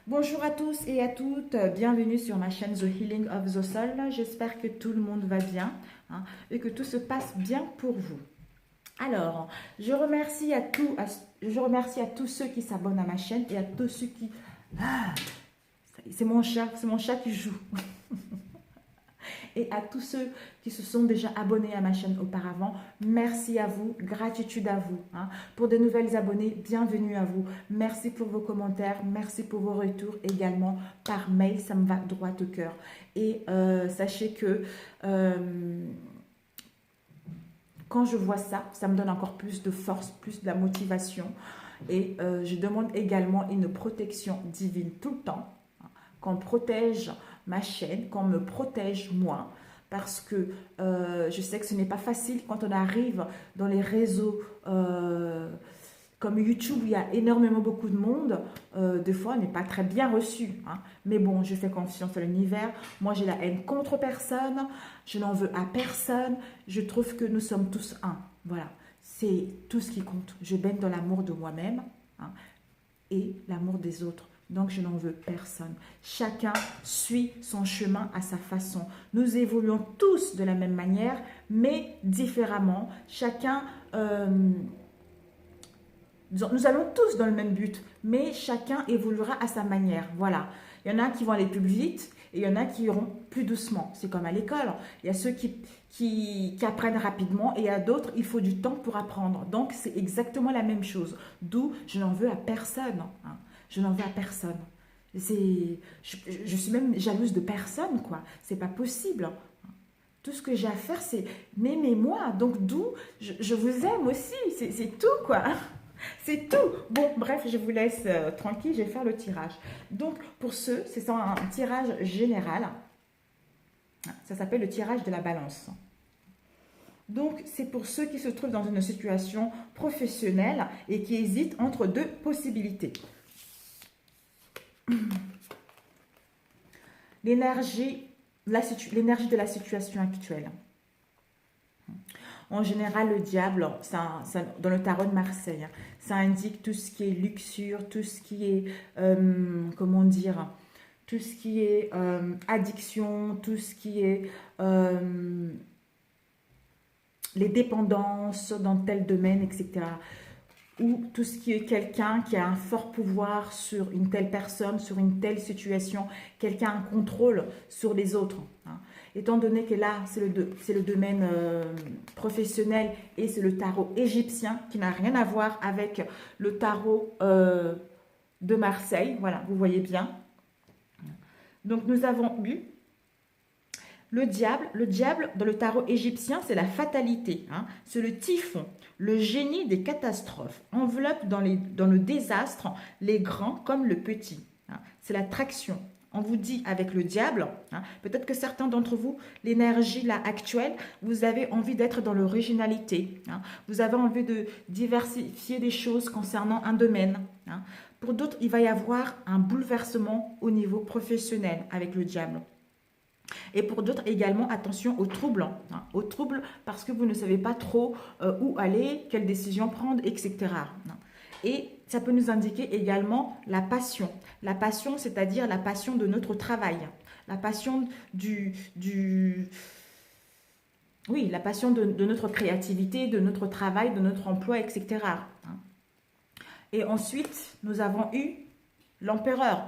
Bonjour à tous et à toutes, bienvenue sur ma chaîne The Healing of the Soul. J'espère que tout le monde va bien, et que tout se passe bien pour vous. Alors, je remercie à tous ceux qui s'abonnent à ma chaîne et à tous ceux qui... Ah, c'est mon chat qui joue. Et à tous ceux qui se sont déjà abonnés à ma chaîne auparavant, merci à vous, gratitude à vous. Pour de nouvelles abonnés, bienvenue à vous. Merci pour vos commentaires, merci pour vos retours également par mail, ça me va droit au cœur. Et sachez que quand je vois ça, ça me donne encore plus de force, plus de la motivation. Et je demande également une protection divine tout le temps, qu'on protège ma chaîne, qu'on me protège moi, parce que je sais que ce n'est pas facile quand on arrive dans les réseaux comme YouTube, où il y a énormément beaucoup de monde. Des fois, on n'est pas très bien reçu. Mais bon, je fais confiance à l'univers. Moi, j'ai la haine contre personne. Je n'en veux à personne. Je trouve que nous sommes tous un. Voilà, c'est tout ce qui compte. Je baigne dans l'amour de moi-même, et l'amour des autres. Donc, je n'en veux personne. Chacun suit son chemin à sa façon. Nous évoluons tous de la même manière, mais différemment. Chacun... nous allons tous dans le même but, mais chacun évoluera à sa manière. Voilà. Il y en a qui vont aller plus vite et il y en a qui iront plus doucement. C'est comme à l'école. Il y a ceux qui apprennent rapidement et il y a d'autres, il faut du temps pour apprendre. Donc, c'est exactement la même chose. D'où je n'en veux à personne. Je n'en veux à personne. Je suis même jalouse de personne, quoi. C'est pas possible. Tout ce que j'ai à faire, c'est m'aimer-moi. Donc, d'où je vous aime aussi. C'est tout, quoi. C'est tout. Bon, bref, je vous laisse tranquille, je vais faire le tirage. Donc, pour ceux, c'est un tirage général. Ça s'appelle le tirage de la balance. Donc, c'est pour ceux qui se trouvent dans une situation professionnelle et qui hésitent entre deux possibilités. L'énergie de la situation actuelle. En général, le diable, dans le tarot de Marseille, ça indique tout ce qui est luxure, tout ce qui est, comment dire, tout ce qui est addiction, tout ce qui est les dépendances dans tel domaine, etc. Ou tout ce qui est quelqu'un qui a un fort pouvoir sur une telle personne, sur une telle situation, quelqu'un a un contrôle sur les autres. Étant donné que là, c'est le domaine professionnel et c'est le tarot égyptien qui n'a rien à voir avec le tarot de Marseille. Voilà, vous voyez bien. Donc, nous avons eu le diable. Le diable, dans le tarot égyptien, c'est la fatalité. C'est le typhon, le génie des catastrophes. Enveloppe dans le désastre les grands comme le petit. C'est la traction. On vous dit avec le diable, peut-être que certains d'entre vous, l'énergie là actuelle, vous avez envie d'être dans l'originalité. Vous avez envie de diversifier des choses concernant un domaine. Pour d'autres, il va y avoir un bouleversement au niveau professionnel avec le diable. Et pour d'autres également, attention aux troubles. Aux troubles parce que vous ne savez pas trop où aller, quelles décisions prendre, etc. Et ça peut nous indiquer également la passion. La passion, c'est-à-dire la passion de notre travail. La passion oui, la passion de notre créativité, de notre travail, de notre emploi, etc. Et ensuite, nous avons eu l'empereur.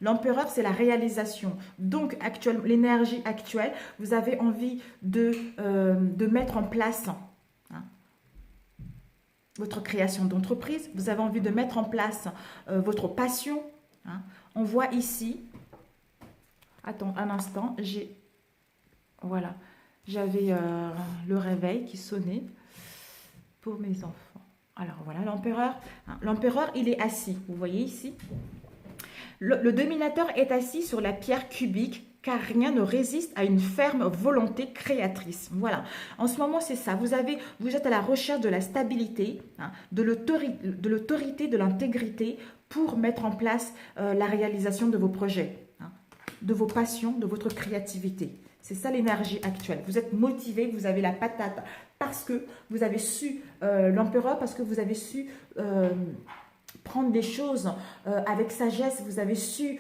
L'empereur, c'est la réalisation. Donc, l'énergie actuelle, vous avez envie de mettre en place votre création d'entreprise. Vous avez envie de mettre en place votre passion. On voit ici, attends un instant, voilà, j'avais le réveil qui sonnait pour mes enfants. Alors voilà, l'empereur. L'empereur, il est assis, vous voyez ici. Le dominateur est assis sur la pierre cubique car rien ne résiste à une ferme volonté créatrice. Voilà, en ce moment c'est ça, vous êtes à la recherche de la stabilité, de l'autorité, de l'intégrité pour mettre en place la réalisation de vos projets, de vos passions, de votre créativité. C'est ça l'énergie actuelle. Vous êtes motivé, vous avez la patate parce que vous avez su l'empereur, parce que vous avez su prendre des choses avec sagesse, vous avez su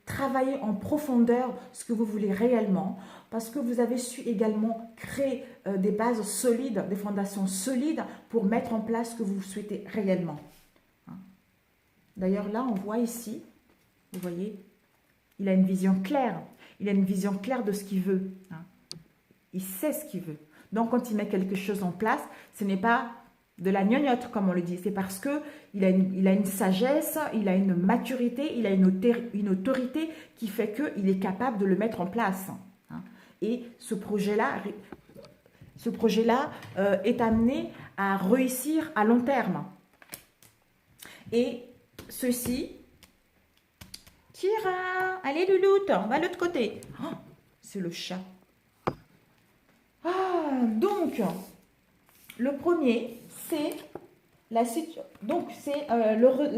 travailler en profondeur ce que vous voulez réellement, parce que vous avez su également créer des bases solides, des fondations solides pour mettre en place ce que vous souhaitez réellement. D'ailleurs, là, on voit ici, vous voyez, il a une vision claire. Il a une vision claire de ce qu'il veut. Il sait ce qu'il veut. Donc, quand il met quelque chose en place, ce n'est pas de la gnognotte, comme on le dit. C'est parce qu'il a une sagesse, il a une maturité, il a une autorité qui fait qu'il est capable de le mettre en place. Et ce projet-là est amené à réussir à long terme. Et ceci... Kira, allez Louloute, on va de l'autre côté. Oh, c'est le chat. Donc, le premier, c'est la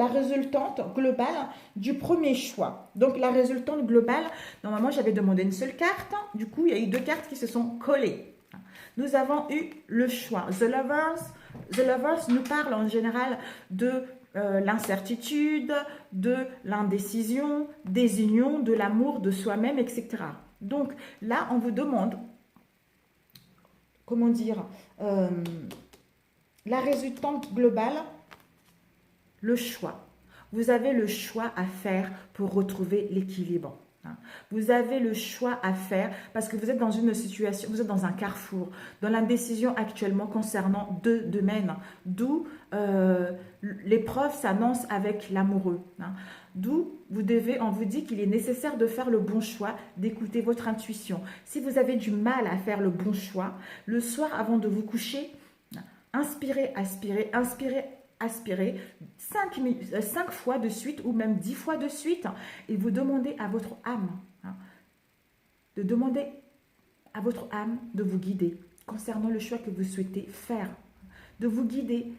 résultante globale du premier choix. Donc, la résultante globale, normalement, j'avais demandé une seule carte. Du coup, il y a eu 2 cartes qui se sont collées. Nous avons eu le choix. The Lovers. The Lovers nous parle en général de l'incertitude, de l'indécision, des unions, de l'amour de soi-même, etc. Donc là, on vous demande, comment dire, la résultante globale, le choix. Vous avez le choix à faire pour retrouver l'équilibre. Vous avez le choix à faire parce que vous êtes dans une situation, vous êtes dans un carrefour, dans l'indécision actuellement concernant 2 domaines, d'où l'épreuve s'annonce avec l'amoureux. D'où on vous dit qu'il est nécessaire de faire le bon choix, d'écouter votre intuition. Si vous avez du mal à faire le bon choix, le soir avant de vous coucher, inspirez, aspirez, inspirez, aspirez 5 fois de suite ou même 10 fois de suite et vous demandez à votre âme de vous guider concernant le choix que vous souhaitez faire, de vous guider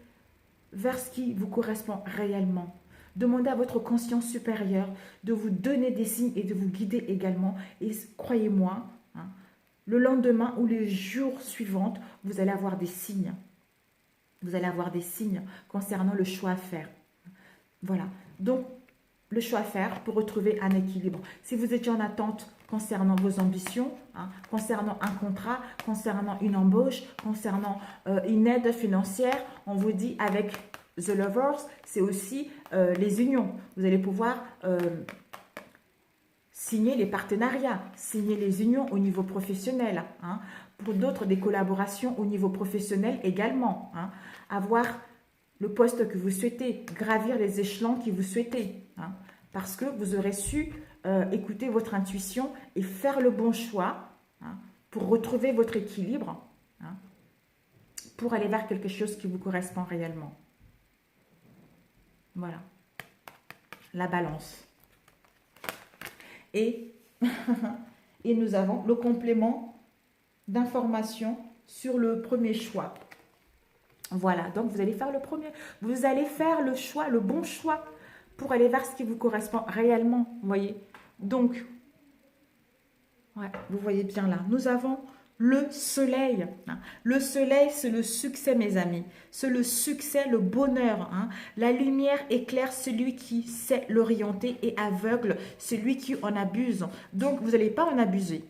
vers ce qui vous correspond réellement. Demandez à votre conscience supérieure de vous donner des signes et de vous guider également. Et croyez-moi, le lendemain ou les jours suivants, vous allez avoir des signes. Vous allez avoir des signes concernant le choix à faire. Voilà. Donc, le choix à faire pour retrouver un équilibre. Si vous étiez en attente concernant vos ambitions, concernant un contrat, concernant une embauche, concernant une aide financière, on vous dit avec The Lovers, c'est aussi les unions. Vous allez pouvoir signer les partenariats, signer les unions au niveau professionnel. Pour d'autres, des collaborations au niveau professionnel également. Avoir le poste que vous souhaitez, gravir les échelons que vous souhaitez. Parce que vous aurez su écouter votre intuition et faire le bon choix pour retrouver votre équilibre, pour aller vers quelque chose qui vous correspond réellement. Voilà. La balance. Et, et nous avons le complément d'informations sur le premier choix. Voilà, donc vous allez faire le premier. Vous allez faire le choix, le bon choix pour aller vers ce qui vous correspond réellement. Vous voyez? Donc, ouais, vous voyez bien là, nous avons le soleil. Le soleil, c'est le succès, mes amis. C'est le succès, le bonheur. La lumière éclaire celui qui sait l'orienter et aveugle celui qui en abuse. Donc, vous n'allez pas en abuser.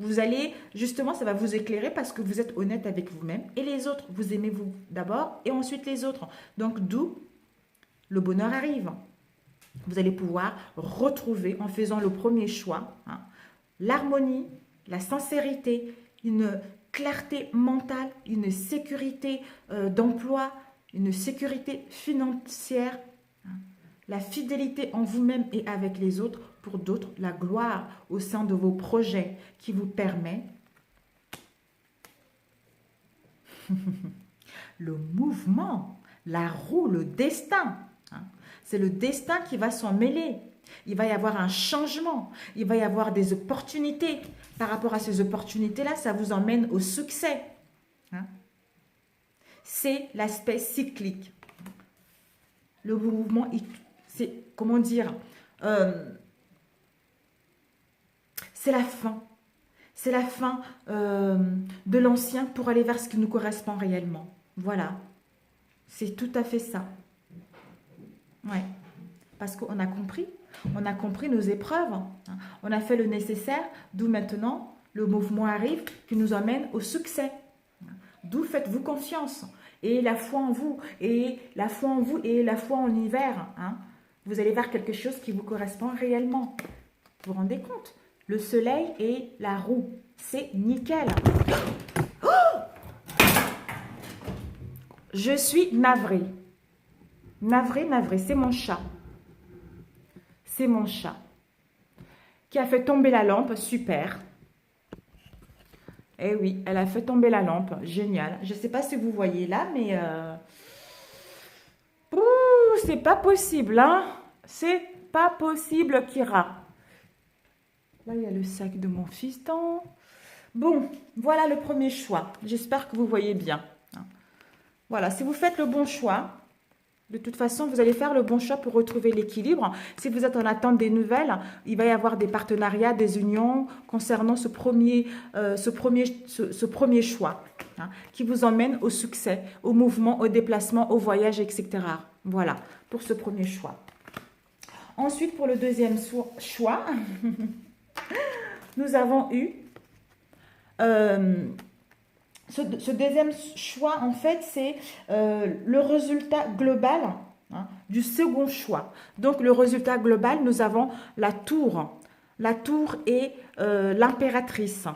Vous allez, justement, ça va vous éclairer parce que vous êtes honnête avec vous-même. Et les autres, vous aimez vous d'abord et ensuite les autres. Donc, d'où le bonheur arrive. Vous allez pouvoir retrouver, en faisant le premier choix, l'harmonie, la sincérité, une clarté mentale, une sécurité d'emploi, une sécurité financière, la fidélité en vous-même et avec les autres, pour d'autres, la gloire au sein de vos projets qui vous permet le mouvement, la roue, le destin. C'est le destin qui va s'en mêler. Il va y avoir un changement, il va y avoir des opportunités. Par rapport à ces opportunités-là, ça vous emmène au succès. C'est l'aspect cyclique. Le mouvement, c'est, comment dire, c'est la fin. C'est la fin de l'ancien pour aller vers ce qui nous correspond réellement. Voilà, c'est tout à fait ça. Ouais. Parce qu'on a compris. On a compris nos épreuves. On a fait le nécessaire. D'où maintenant, le mouvement arrive qui nous emmène au succès. D'où faites-vous confiance. Et la foi en vous. Et la foi en vous. Et la foi en l'hiver. Vous allez vers quelque chose qui vous correspond réellement. Vous vous rendez compte? Le soleil et la roue. C'est nickel. Oh, je suis navrée. Navrée. C'est mon chat. C'est mon chat. Qui a fait tomber la lampe. Super. Eh oui, elle a fait tomber la lampe. Génial. Je ne sais pas si vous voyez là, mais... c'est pas possible, hein. C'est pas possible, Kira. Là, il y a le sac de mon fiston. Bon, voilà le premier choix. J'espère que vous voyez bien. Voilà, si vous faites le bon choix, de toute façon, vous allez faire le bon choix pour retrouver l'équilibre. Si vous êtes en attente des nouvelles, il va y avoir des partenariats, des unions concernant ce premier choix qui vous emmène au succès, au mouvement, au déplacement, au voyage, etc. Voilà, pour ce premier choix. Ensuite, pour le deuxième choix, nous avons eu ce deuxième choix, en fait, c'est le résultat global du second choix. Donc, le résultat global, nous avons la tour. La tour est l'impératrice.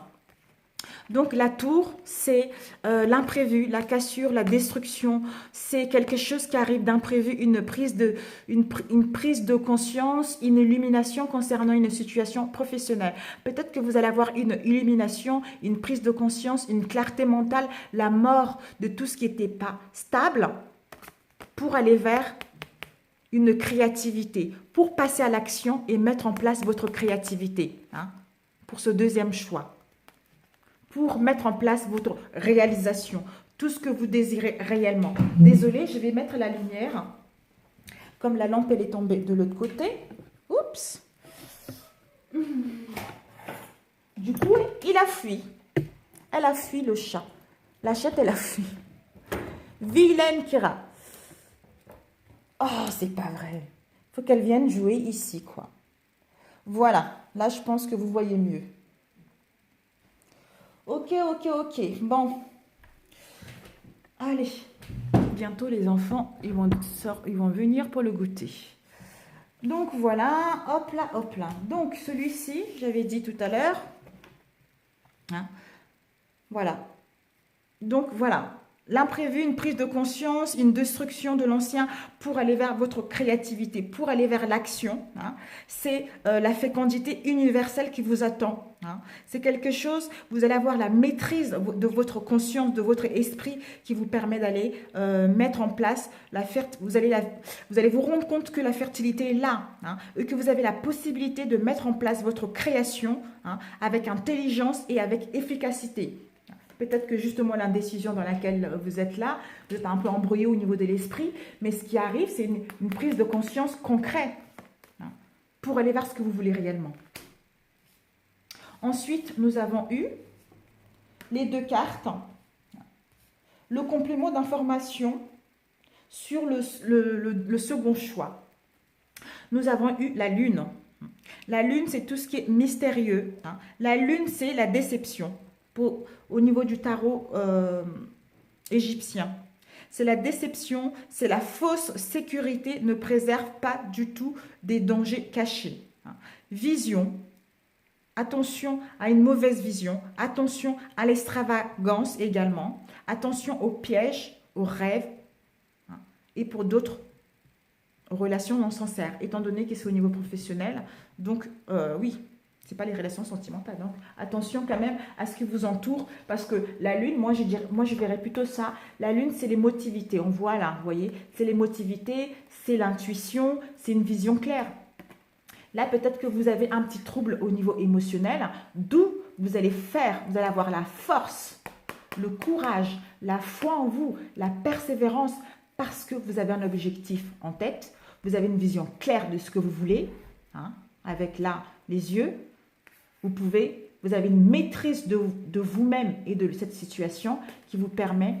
Donc, la tour, c'est l'imprévu, la cassure, la destruction. C'est quelque chose qui arrive d'imprévu, une prise de conscience, une illumination concernant une situation professionnelle. Peut-être que vous allez avoir une illumination, une prise de conscience, une clarté mentale, la mort de tout ce qui n'était pas stable pour aller vers une créativité, pour passer à l'action et mettre en place votre créativité pour ce deuxième choix. Pour mettre en place votre réalisation, tout ce que vous désirez réellement. Désolée, je vais mettre la lumière. Comme la lampe, elle est tombée de l'autre côté. Oups. Du coup, il a fui. Elle a fui, le chat. La chatte, elle a fui. Vilaine Kira. Oh, c'est pas vrai. Il faut qu'elle vienne jouer ici, quoi. Voilà. Là, je pense que vous voyez mieux. Ok. Bon. Allez. Bientôt, les enfants, ils vont venir pour le goûter. Donc, voilà. Hop là. Donc, celui-ci, j'avais dit tout à l'heure. Voilà. Donc, voilà. L'imprévu, une prise de conscience, une destruction de l'ancien pour aller vers votre créativité, pour aller vers l'action. C'est la fécondité universelle qui vous attend. C'est quelque chose, vous allez avoir la maîtrise de votre conscience, de votre esprit qui vous permet d'aller mettre en place vous allez vous rendre compte que la fertilité est là et que vous avez la possibilité de mettre en place votre création avec intelligence et avec efficacité. Peut-être que justement l'indécision dans laquelle vous êtes là, vous êtes un peu embrouillé au niveau de l'esprit, mais ce qui arrive, c'est une prise de conscience concrète pour aller vers ce que vous voulez réellement. Ensuite, nous avons eu les deux cartes, le complément d'information sur le second choix. Nous avons eu la lune. La lune, c'est tout ce qui est mystérieux. La lune, c'est la déception. Au niveau du tarot égyptien. C'est la déception, c'est la fausse sécurité, ne préserve pas du tout des dangers cachés. Vision, attention à une mauvaise vision, attention à l'extravagance également, attention aux pièges, aux rêves et pour d'autres relations non sincères, étant donné que c'est au niveau professionnel. Donc, oui. Ce n'est pas les relations sentimentales. Donc, attention quand même à ce qui vous entoure. Parce que la lune, moi je verrais plutôt ça. La lune, c'est l'émotivité. On voit là, vous voyez. C'est l'émotivité, c'est l'intuition, c'est une vision claire. Là, peut-être que vous avez un petit trouble au niveau émotionnel. D'où vous allez avoir la force, le courage, la foi en vous, la persévérance. Parce que vous avez un objectif en tête. Vous avez une vision claire de ce que vous voulez. Avec là, les yeux. Vous avez une maîtrise de vous-même et de cette situation qui vous permet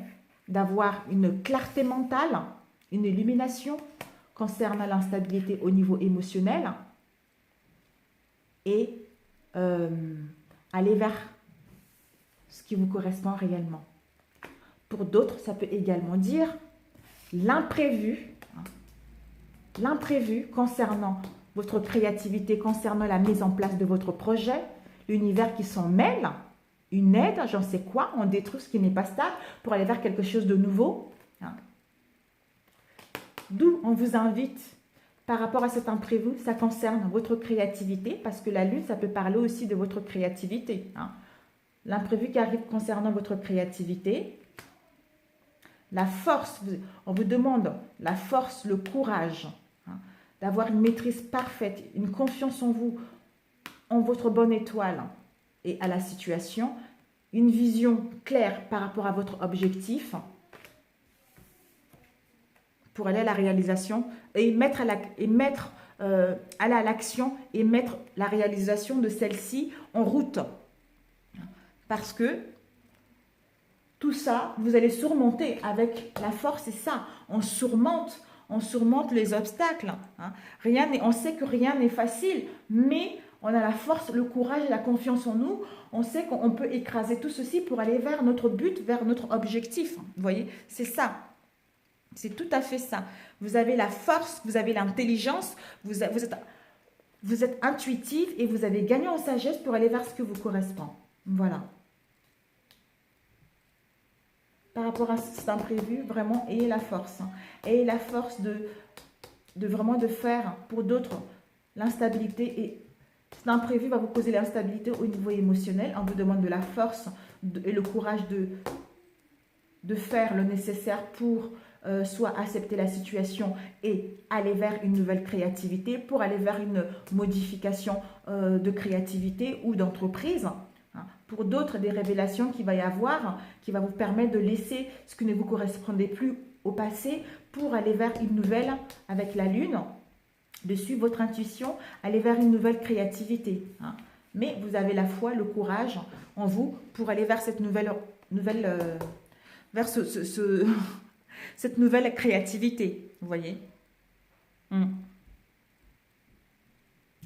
d'avoir une clarté mentale, une illumination concernant l'instabilité au niveau émotionnel et aller vers ce qui vous correspond réellement. Pour d'autres, ça peut également dire l'imprévu, l'imprévu concernant votre créativité, concernant la mise en place de votre projet, l'univers qui s'en mêle, une aide, j'en sais quoi, on détruit ce qui n'est pas stable pour aller vers quelque chose de nouveau. D'où on vous invite, par rapport à cet imprévu, ça concerne votre créativité, parce que la lune, ça peut parler aussi de votre créativité. L'imprévu qui arrive concernant votre créativité, la force, on vous demande la force, le courage, d'avoir une maîtrise parfaite, une confiance en vous, en votre bonne étoile et à la situation, une vision claire par rapport à votre objectif pour aller à la réalisation et mettre à l'action et mettre la réalisation de celle-ci en route. Parce que tout ça, vous allez surmonter avec la force, c'est ça, on surmonte les obstacles. On sait que rien n'est facile, mais on a la force, le courage et la confiance en nous. On sait qu'on peut écraser tout ceci pour aller vers notre but, vers notre objectif. Vous voyez, c'est ça. C'est tout à fait ça. Vous avez la force, vous avez l'intelligence, vous êtes intuitive et vous avez gagné en sagesse pour aller vers ce qui vous correspond. Voilà. Par rapport à cet imprévu, vraiment, ayez la force. Ayez la force de vraiment de faire pour d'autres l'instabilité. Et cet imprévu va vous causer l'instabilité au niveau émotionnel. On vous demande de la force et le courage de faire le nécessaire pour soit accepter la situation et aller vers une nouvelle créativité, pour aller vers une modification de créativité ou d'entreprise. Pour d'autres, des révélations qu'il va y avoir, qui va vous permettre de laisser ce qui ne vous correspondait plus au passé pour aller vers une nouvelle avec la lune, de suivre votre intuition, aller vers une nouvelle créativité. Mais vous avez la foi, le courage en vous pour aller vers cette vers cette nouvelle créativité, vous voyez.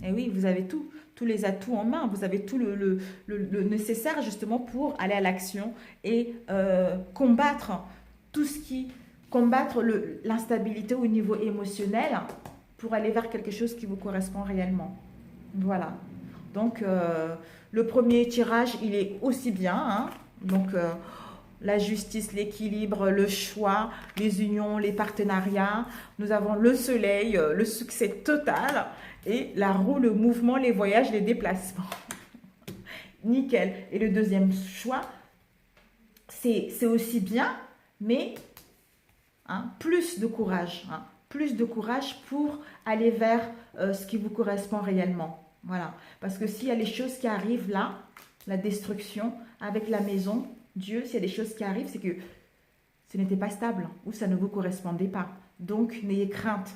Et oui, vous avez tous les atouts en main, vous avez tout le nécessaire justement pour aller à l'action et combattre l'instabilité au niveau émotionnel pour aller vers quelque chose qui vous correspond réellement. Voilà. Donc, le premier tirage, il est aussi bien. Donc, la justice, l'équilibre, le choix, les unions, les partenariats. Nous avons le soleil, le succès total et la roue, le mouvement, les voyages, les déplacements. Nickel. Et le deuxième choix, c'est aussi bien, mais plus de courage. Plus de courage pour aller vers ce qui vous correspond réellement. Voilà. Parce que s'il y a les choses qui arrivent là, la destruction avec la maison, Dieu, s'il y a des choses qui arrivent, c'est que ce n'était pas stable ou ça ne vous correspondait pas. Donc, n'ayez crainte.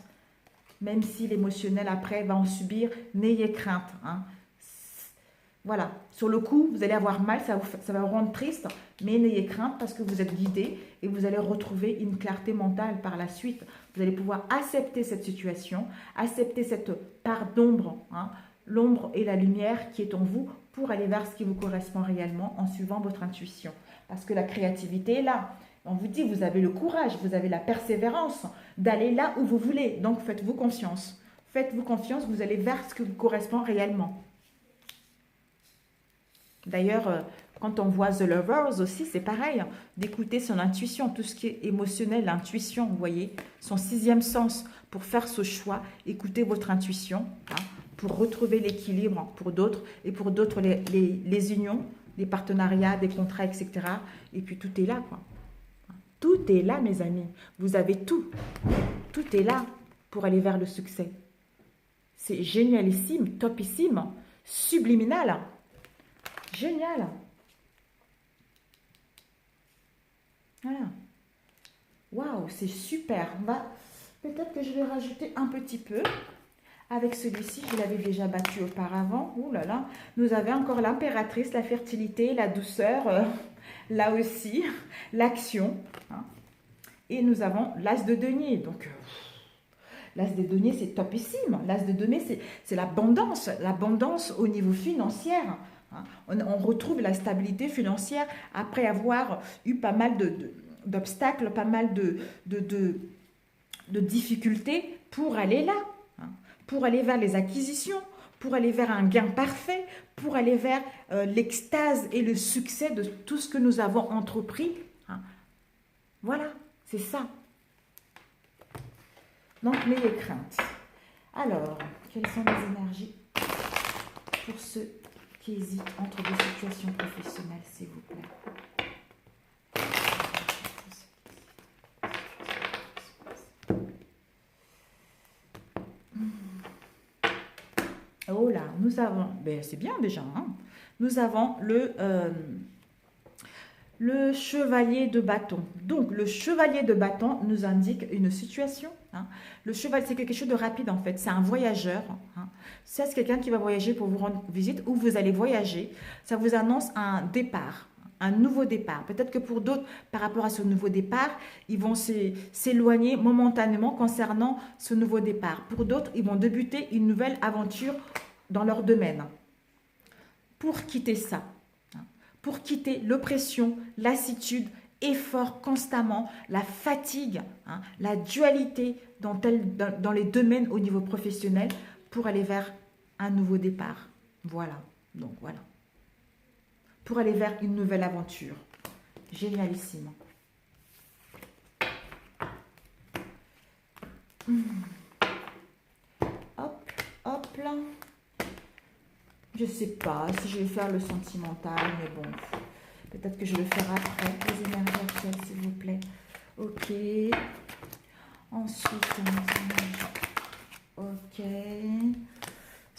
Même si l'émotionnel après va en subir, n'ayez crainte. Voilà. Sur le coup, vous allez avoir mal, ça va vous rendre triste, mais n'ayez crainte parce que vous êtes guidé et vous allez retrouver une clarté mentale par la suite. Vous allez pouvoir accepter cette situation, accepter cette part d'ombre, l'ombre et la lumière qui est en vous pour aller vers ce qui vous correspond réellement en suivant votre intuition. Parce que la créativité est là. On vous dit, vous avez le courage, vous avez la persévérance d'aller là où vous voulez. Donc, faites-vous confiance. Faites-vous confiance, vous allez vers ce qui vous correspond réellement. D'ailleurs, quand on voit The Lovers aussi, c'est pareil. D'écouter son intuition, tout ce qui est émotionnel, l'intuition, vous voyez, son sixième sens pour faire ce choix. Écoutez votre intuition pour retrouver l'équilibre pour d'autres et pour d'autres les unions, les partenariats, des contrats, etc. Et puis tout est là, quoi. Tout est là, mes amis. Vous avez tout. Tout est là pour aller vers le succès. C'est génialissime, topissime, subliminal. Génial. Voilà. Waouh, c'est super. Peut-être que je vais rajouter un petit peu. Avec celui-ci, je l'avais déjà battu auparavant. Ouh là là. Nous avons encore l'impératrice, la fertilité, la douceur. Là aussi, l'action. Et nous avons l'as de denier. Donc, L'as de denier, c'est topissime. L'as de denier, c'est l'abondance au niveau financier. Hein. On retrouve la stabilité financière après avoir eu pas mal d'obstacles, pas mal de difficultés pour aller là, hein, pour aller vers les acquisitions, pour aller vers un gain parfait, pour aller vers l'extase et le succès de tout ce que nous avons entrepris. Hein. Voilà, c'est ça. Donc, n'ayez crainte. Alors, quelles sont les énergies pour ceux qui hésitent entre des situations professionnelles, s'il vous plaît? Oh là, nous avons, ben c'est bien déjà, hein, nous avons le chevalier de bâton. Donc, le chevalier de bâton nous indique une situation. Hein. Le cheval, c'est quelque chose de rapide en fait. C'est un voyageur. Hein. Ça, c'est quelqu'un qui va voyager pour vous rendre visite ou vous allez voyager. Ça vous annonce un départ, un nouveau départ. Peut-être que pour d'autres, par rapport à ce nouveau départ, ils vont s'éloigner momentanément concernant ce nouveau départ. Pour d'autres, ils vont débuter une nouvelle aventure dans leur domaine. Pour quitter ça, pour quitter l'oppression, lassitude, effort constamment, la fatigue, hein, la dualité dans les domaines au niveau professionnel pour aller vers un nouveau départ. Voilà, donc voilà. Pour aller vers une nouvelle aventure. Génialissime. Hop, hop là. Je ne sais pas si je vais faire le sentimental, mais bon, peut-être que je vais le faire après, les énergies actuelles, s'il vous plaît. Ok. Ensuite, ok.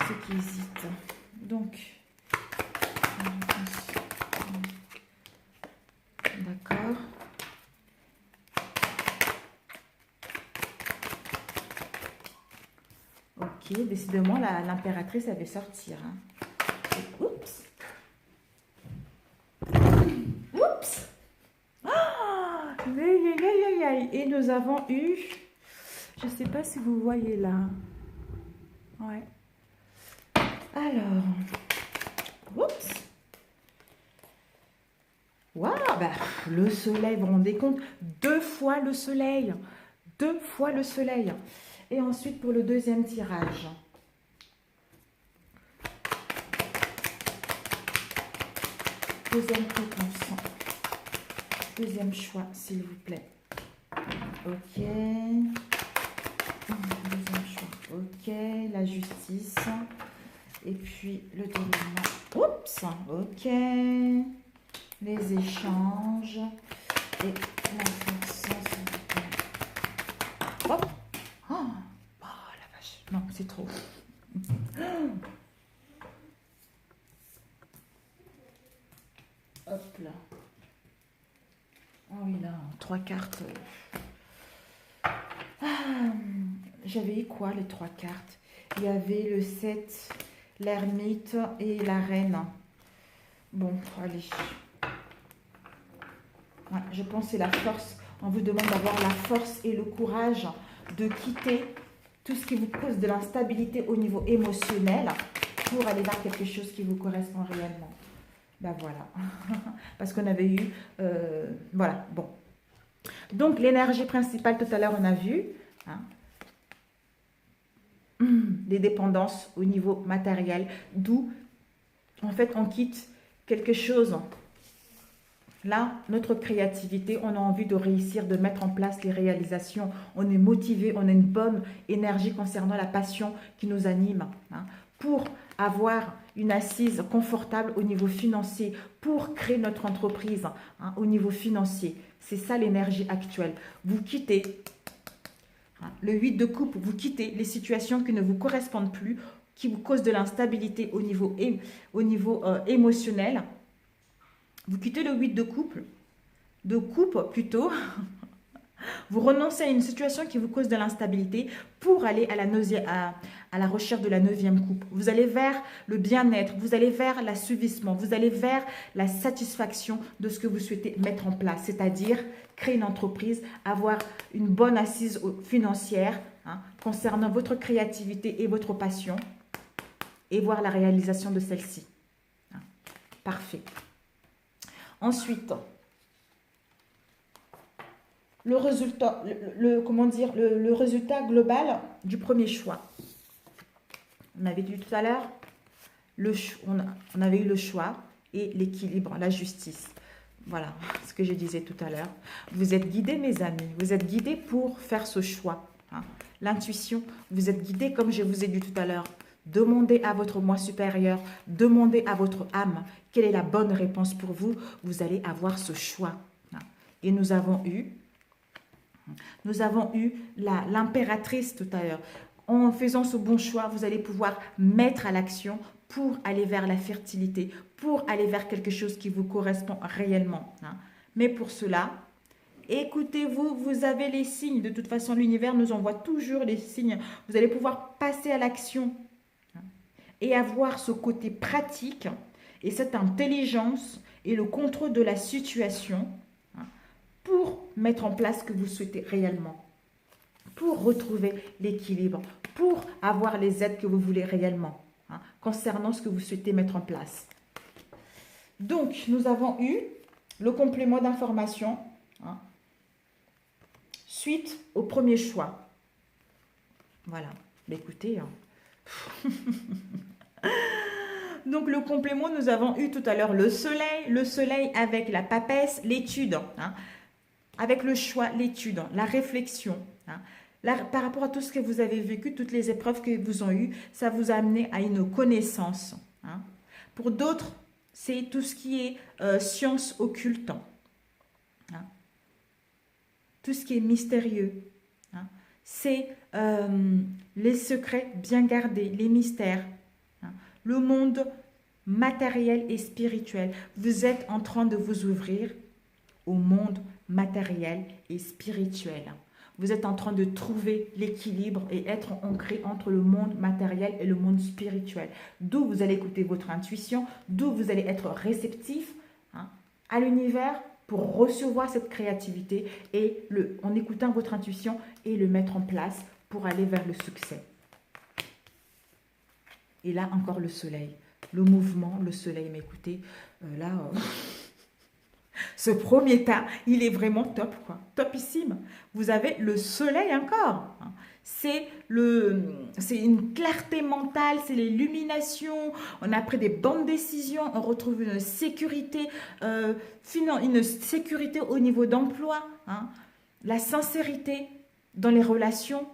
Ceux qui hésitent. Donc, d'accord. Ok, décidément, l'impératrice avait sortir. Hein. Oups. Oups. Ah, et nous avons eu, je ne sais pas si vous voyez là. Ouais. Alors, oups. Waouh, bah, le soleil, vous vous rendez compte? 2 fois le soleil. 2 fois le soleil. Et ensuite, pour le deuxième tirage. Deuxième réponse. Deuxième choix, s'il vous plaît. Ok. Deuxième choix. Ok. La justice. Et puis, le dénouement. Oups. Ok. Les échanges. Et l'inflexion, s'il vous plaît. Hop. Oh, la vache. Non, c'est trop. Hop là. Oh oui, là, 3 cartes. Ah, j'avais eu quoi, les 3 cartes? Il y avait le 7, l'ermite et la reine. Bon, allez. Ouais, je pense que c'est la force. On vous demande d'avoir la force et le courage de quitter tout ce qui vous cause de l'instabilité au niveau émotionnel pour aller vers quelque chose qui vous correspond réellement. Ben voilà, parce qu'on avait eu, voilà, bon. Donc, l'énergie principale, tout à l'heure, on a vu, hein, les dépendances au niveau matériel, d'où, en fait, on quitte quelque chose. Là, notre créativité, on a envie de réussir, de mettre en place les réalisations. On est motivé, on a une bonne énergie concernant la passion qui nous anime, hein, pour avoir une assise confortable au niveau financier, pour créer notre entreprise, hein, au niveau financier. C'est ça l'énergie actuelle. Vous quittez, hein, le 8 de coupe, vous quittez les situations qui ne vous correspondent plus, qui vous causent de l'instabilité au niveau émotionnel. Vous quittez le 8 de coupe plutôt. Vous renoncez à une situation qui vous cause de l'instabilité pour aller à la recherche de la 9e coupe. Vous allez vers le bien-être, vous allez vers l'assouvissement, vous allez vers la satisfaction de ce que vous souhaitez mettre en place, c'est-à-dire créer une entreprise, avoir une bonne assise financière, hein, concernant votre créativité et votre passion et voir la réalisation de celle-ci. Hein. Parfait. Ensuite, le résultat, comment dire, le résultat global du premier choix. On avait dit tout à l'heure, on avait eu le choix et l'équilibre, la justice. Voilà ce que je disais tout à l'heure. Vous êtes guidés, mes amis. Vous êtes guidés pour faire ce choix. Hein. L'intuition, vous êtes guidés, comme je vous ai dit tout à l'heure. Demandez à votre moi supérieur, demandez à votre âme quelle est la bonne réponse pour vous. Vous allez avoir ce choix. Hein. Et nous avons eu l'impératrice tout à l'heure. En faisant ce bon choix, vous allez pouvoir mettre à l'action pour aller vers la fertilité, pour aller vers quelque chose qui vous correspond réellement. Hein. Mais pour cela, écoutez-vous, vous avez les signes. De toute façon, l'univers nous envoie toujours les signes. Vous allez pouvoir passer à l'action hein, et avoir ce côté pratique et cette intelligence et le contrôle de la situation hein, pour mettre en place ce que vous souhaitez réellement, pour retrouver l'équilibre, pour avoir les aides que vous voulez réellement, hein, concernant ce que vous souhaitez mettre en place. Donc, nous avons eu le complément d'information hein, suite au premier choix. Voilà. Écoutez, hein. Donc, le complément, nous avons eu tout à l'heure le soleil avec la papesse, l'étude, hein, avec le choix, l'étude, la réflexion. Hein. Là, par rapport à tout ce que vous avez vécu, toutes les épreuves que vous ont eues, ça vous a amené à une connaissance. Hein. Pour d'autres, c'est tout ce qui est science occulte. Hein. Tout ce qui est mystérieux. Hein. C'est les secrets bien gardés, les mystères. Hein. Le monde matériel et spirituel. Vous êtes en train de vous ouvrir au monde matériel et spirituel. Vous êtes en train de trouver l'équilibre et être ancré entre le monde matériel et le monde spirituel. D'où vous allez écouter votre intuition, d'où vous allez être réceptif hein, à l'univers pour recevoir cette créativité et en écoutant votre intuition et le mettre en place pour aller vers le succès. Et là encore le soleil, le mouvement, le soleil. Mais écoutez, ce premier tas, il est vraiment top, quoi. Topissime. Vous avez le soleil encore. C'est une clarté mentale, c'est l'illumination. On a pris des bonnes décisions, on retrouve une sécurité, une sécurité au niveau d'emploi, hein. La sincérité dans les relations.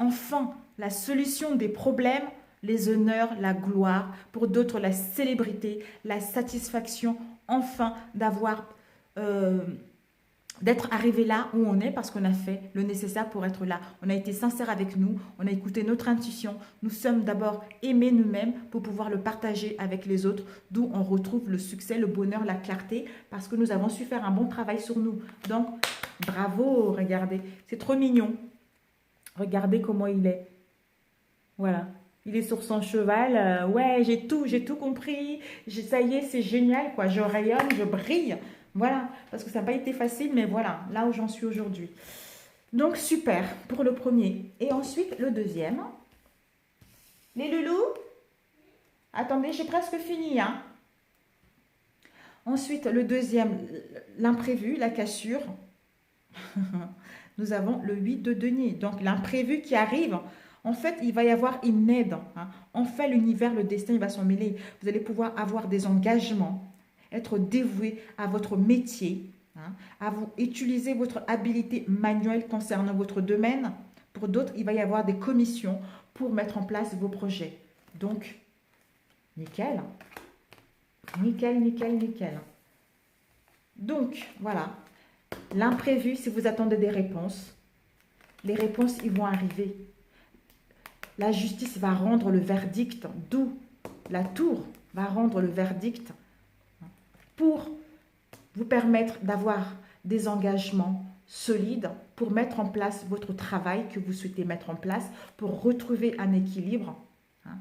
Enfin, la solution des problèmes, les honneurs, la gloire. Pour d'autres, la célébrité, la satisfaction. Enfin, d'être arrivé là où on est parce qu'on a fait le nécessaire pour être là. On a été sincère avec nous, on a écouté notre intuition. Nous sommes d'abord aimés nous-mêmes pour pouvoir le partager avec les autres, d'où on retrouve le succès, le bonheur, la clarté, parce que nous avons su faire un bon travail sur nous. Donc, bravo, regardez, c'est trop mignon. Regardez comment il est. Voilà. Il est sur son cheval. Ouais, j'ai tout compris. Ça y est, c'est génial, quoi. Je rayonne, je brille. Voilà, parce que ça n'a pas été facile, mais voilà, là où j'en suis aujourd'hui. Donc, super pour le premier. Et ensuite, le deuxième. Les loulous? Attendez, j'ai presque fini, hein. Ensuite, le deuxième, l'imprévu, la cassure. Nous avons le 8 de denier. Donc, l'imprévu qui arrive. En fait, il va y avoir une aide. Hein. En fait, l'univers, le destin, il va s'en mêler. Vous allez pouvoir avoir des engagements, être dévoué à votre métier, hein, à vous utiliser votre habilité manuelle concernant votre domaine. Pour d'autres, il va y avoir des commissions pour mettre en place vos projets. Donc, nickel. Nickel, nickel, nickel. Donc, voilà. L'imprévu, si vous attendez des réponses, les réponses, ils vont arriver. La justice va rendre le verdict, d'où la tour va rendre le verdict pour vous permettre d'avoir des engagements solides pour mettre en place votre travail que vous souhaitez mettre en place, pour retrouver un équilibre hein,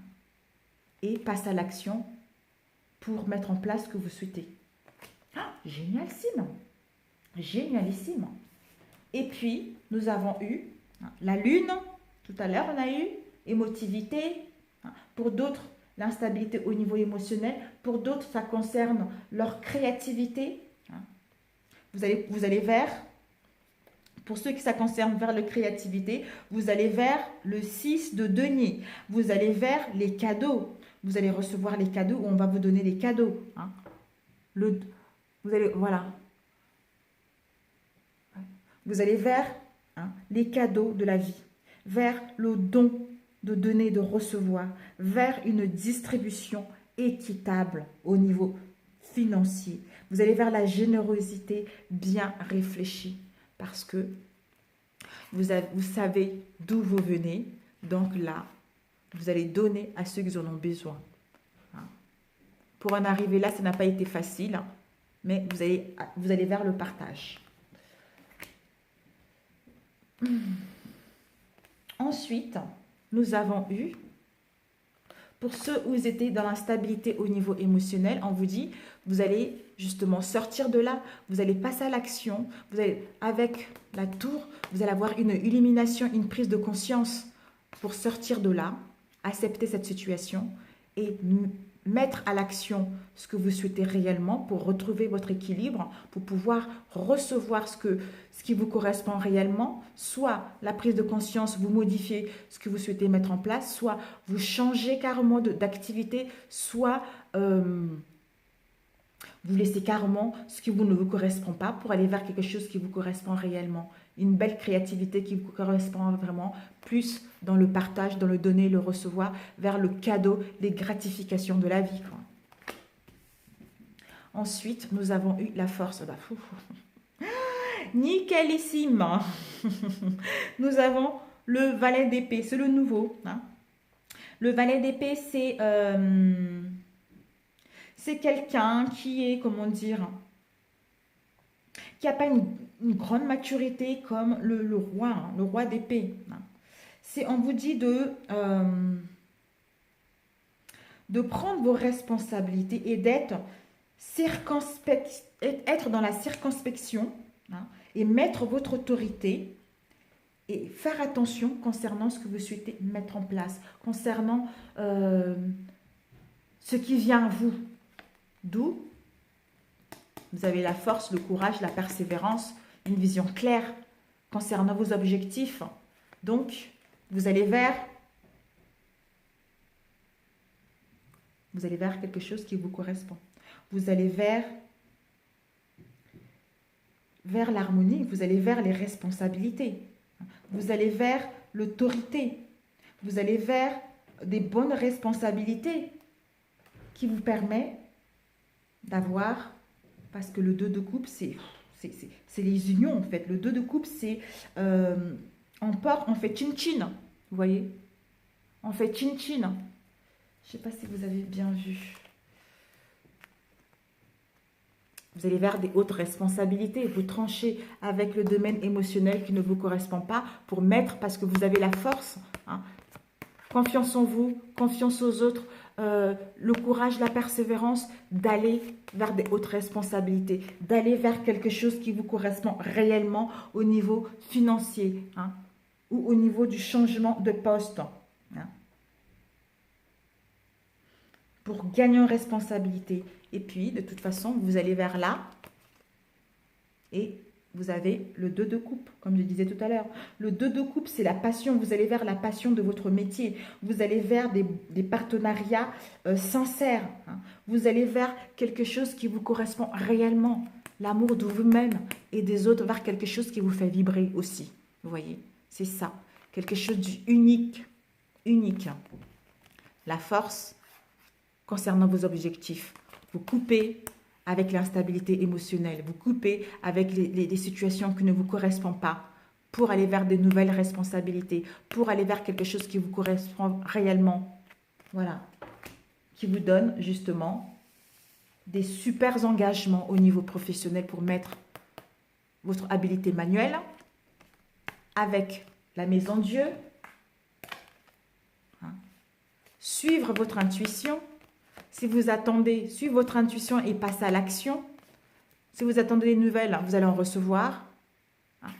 et passer à l'action pour mettre en place ce que vous souhaitez. Ah, génialissime! Génialissime! Et puis, nous avons eu la lune, Tout à l'heure, on a eu émotivité. Pour d'autres, l'instabilité au niveau émotionnel. Pour d'autres, ça concerne leur créativité. Vous allez vers, pour ceux qui ça concerne vers la créativité, vous allez vers le 6 de denier. Vous allez vers les cadeaux. Vous allez recevoir les cadeaux ou on va vous donner des cadeaux. Voilà. Vous allez vers les cadeaux de la vie, vers le don de donner, de recevoir, vers une distribution équitable au niveau financier. Vous allez vers la générosité bien réfléchie parce que vous savez d'où vous venez. Donc là, vous allez donner à ceux qui en ont besoin. Pour en arriver là, ça n'a pas été facile, mais vous allez vers le partage. Ensuite, nous avons eu, pour ceux où vous étiez dans l'instabilité au niveau émotionnel, on vous dit, vous allez justement sortir de là, vous allez passer à l'action, vous allez, avec la tour, vous allez avoir une illumination, une prise de conscience pour sortir de là, accepter cette situation et mettre à l'action ce que vous souhaitez réellement pour retrouver votre équilibre, pour pouvoir recevoir ce qui vous correspond réellement, soit la prise de conscience, vous modifiez ce que vous souhaitez mettre en place, soit vous changez carrément d'activité, soit vous laissez carrément ce qui ne vous correspond pas pour aller vers quelque chose qui vous correspond réellement. Une belle créativité qui vous correspond vraiment, plus dans le partage, dans le donner, le recevoir, vers le cadeau, les gratifications de la vie. Ensuite, nous avons eu la force. Nickelissime. Nous avons le valet d'épée, c'est le nouveau. Le valet d'épée, c'est quelqu'un qui est, comment dire, qui n'a pas une grande maturité comme le roi d'épée. On vous dit de prendre vos responsabilités et d'être dans la circonspection et mettre votre autorité et faire attention concernant ce que vous souhaitez mettre en place, concernant ce qui vient à vous. D'où vous avez la force, le courage, la persévérance, une vision claire concernant vos objectifs. Donc, vous allez vers quelque chose qui vous correspond. Vous allez vers l'harmonie, vous allez vers les responsabilités. Vous allez vers l'autorité. Vous allez vers des bonnes responsabilités qui vous permettent d'avoir, parce que le 2 de coupe, c'est les unions en fait. Le 2 de coupe, c'est on fait chin-chin, vous voyez. On fait chin-chin. Je ne sais pas si vous avez bien vu. Vous allez vers des hautes responsabilités. Vous tranchez avec le domaine émotionnel qui ne vous correspond pas pour mettre, parce que vous avez la force. Confiance en vous, confiance aux autres, le courage, la persévérance d'aller vers des hautes responsabilités, d'aller vers quelque chose qui vous correspond réellement au niveau financier ou au niveau du changement de poste. Pour gagner en responsabilité. Et puis, de toute façon, vous allez vers là et vous avez le 2 de coupe, comme je disais tout à l'heure. Le 2 de coupe, c'est la passion. Vous allez vers la passion de votre métier. Vous allez vers des partenariats sincères. Vous allez vers quelque chose qui vous correspond réellement. L'amour de vous-même et des autres, vers quelque chose qui vous fait vibrer aussi. Vous voyez, c'est ça. Quelque chose d'unique. Unique. La force concernant vos objectifs. Vous coupez avec l'instabilité émotionnelle. Vous coupez avec les situations qui ne vous correspondent pas pour aller vers de nouvelles responsabilités, pour aller vers quelque chose qui vous correspond réellement. Voilà. Qui vous donne justement des super engagements au niveau professionnel pour mettre votre habilité manuelle avec la maison Dieu. Suivre votre intuition. Si vous attendez, suivez votre intuition et passez à l'action. Si vous attendez des nouvelles, vous allez en recevoir.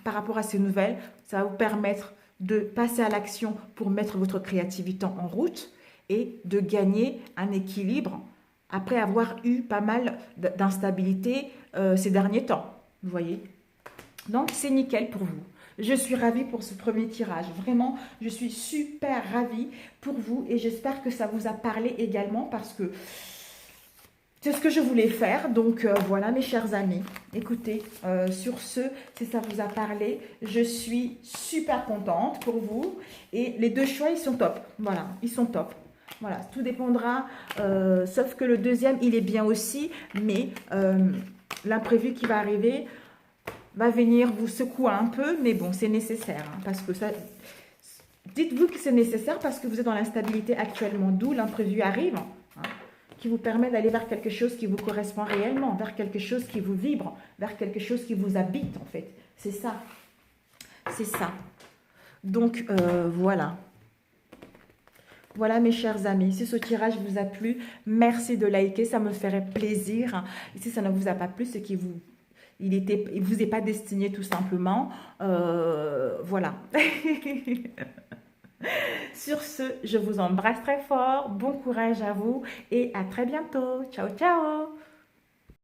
Par rapport à ces nouvelles, ça va vous permettre de passer à l'action pour mettre votre créativité en route et de gagner un équilibre après avoir eu pas mal d'instabilité ces derniers temps. Vous voyez? Donc, c'est nickel pour vous. Je suis ravie pour ce premier tirage. Vraiment, je suis super ravie pour vous et j'espère que ça vous a parlé également parce que c'est ce que je voulais faire. Donc, voilà mes chers amis. Écoutez, sur ce, si ça vous a parlé, je suis super contente pour vous. Et les deux choix, ils sont top. Voilà, ils sont top. Voilà, tout dépendra. Sauf que le deuxième, il est bien aussi. Mais l'imprévu qui va arriver va venir vous secouer un peu, mais bon, c'est nécessaire, hein, parce que ça... Dites-vous que c'est nécessaire parce que vous êtes dans l'instabilité actuellement, d'où l'imprévu arrive, hein, qui vous permet d'aller vers quelque chose qui vous correspond réellement, vers quelque chose qui vous vibre, vers quelque chose qui vous habite, en fait. C'est ça. C'est ça. Donc, voilà. Voilà mes chers amis, si ce tirage vous a plu, merci de liker, ça me ferait plaisir. Et si ça ne vous a pas plu, c'est qu'il vous... il vous est pas destiné tout simplement. Voilà. Sur ce, je vous embrasse très fort. Bon courage à vous et à très bientôt. Ciao, ciao.